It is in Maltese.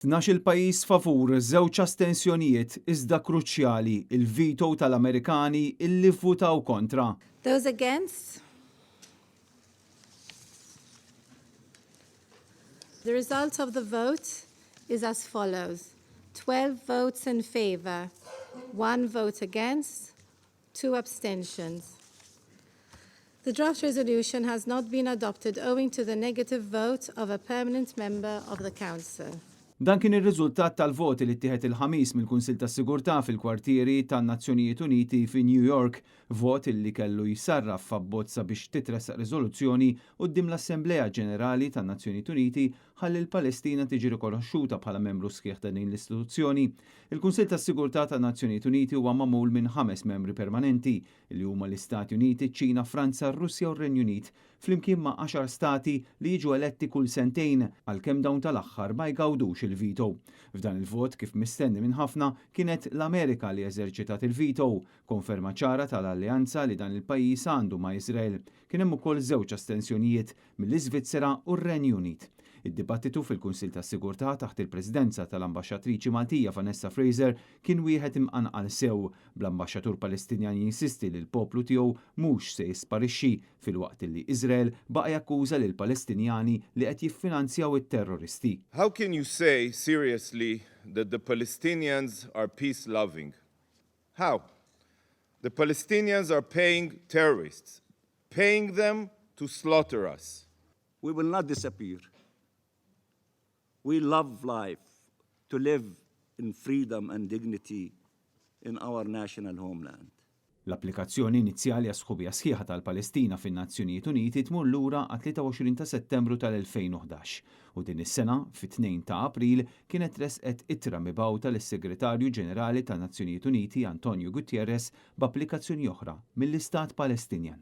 12 il-pajjiż favur żewġ astensjonijiet iżda kruċjali il-vito tal-Amerikani illi vvutaw kontra. Those against? The result of the vote is as follows. 12 votes in favor, 1 vote against, 2 abstentions. The draft resolution has not been adopted owing to the negative vote of a permanent member of the Council. Dan kien ir-riżultat tal-voti li ttieħed il-ħamis mill-Kunsill tas-Sigurtà fil-kwartieri tan-Nazzjonijiet Uniti fi New York, vot illi kellu jisarraf f'abbozza biex titressaq riżoluzzjoni quddiem l-Assembleja Ġenerali tan-Nazzjonijiet Uniti ħalli l-Palestina tiġi rikonoxxuta bħala membru sħiħ ta' din l-istituzzjoni. Il-Kunsill tas-Sigurtà tan-Nazzjonijiet Uniti huwa magħmul minn 5 membri permanenti li huma l-Istati Uniti, ċina, Franza, Russja u r-Renju Unit, flimkien ma' 10 stati li jiġu eletti kull sentejn għalkemm dawn tal-aħħar ma jgawdux il-vito. F'dan il-vot kif mistenni minn ħafna kienet l-Amerika li eżerċitat il-vito, konferma ċara tal-alleanza li dan il-pajjiż għandu ma' Iżrael. Kien hemm ukoll żewġ astensjonijiet mill-Iżvizzera u r-Renju Unit. Id-dibattitu fil-Kunsill tas-Sigurtà taħt il-Presidenza tal-Ambaxxatriċi Maltija Vanessa Fraser kien wieħed imqanqal sew bl-Ambaxxatur Palestinjan jinsisti li l-poplu tiegħu mhux se jisparixxi filwaqt li Iżrael baqa' jakkuża lil Palestinjani li qed jiffinanzjaw it-terroristi. How can you say seriously that the Palestinians are peace-loving? How? The Palestinians are paying terrorists, paying them to slaughter us. We will not disappear. We love life, to live in freedom and dignity in our national homeland. L-applikazzjoni inizjali għas sħubija sħiħa tal-Palestina fin-Nazzjonijiet Uniti tmur lura għal 23 ta' Settembru tal-2011 u din is-sena fit-2 ta' April kienet resqet ittra mibgħuta lis-Segretarju Ġenerali tan-Nazzjonijiet Uniti Antonio Guterres b'applikazzjoni oħra mill-Istat Palestinjan.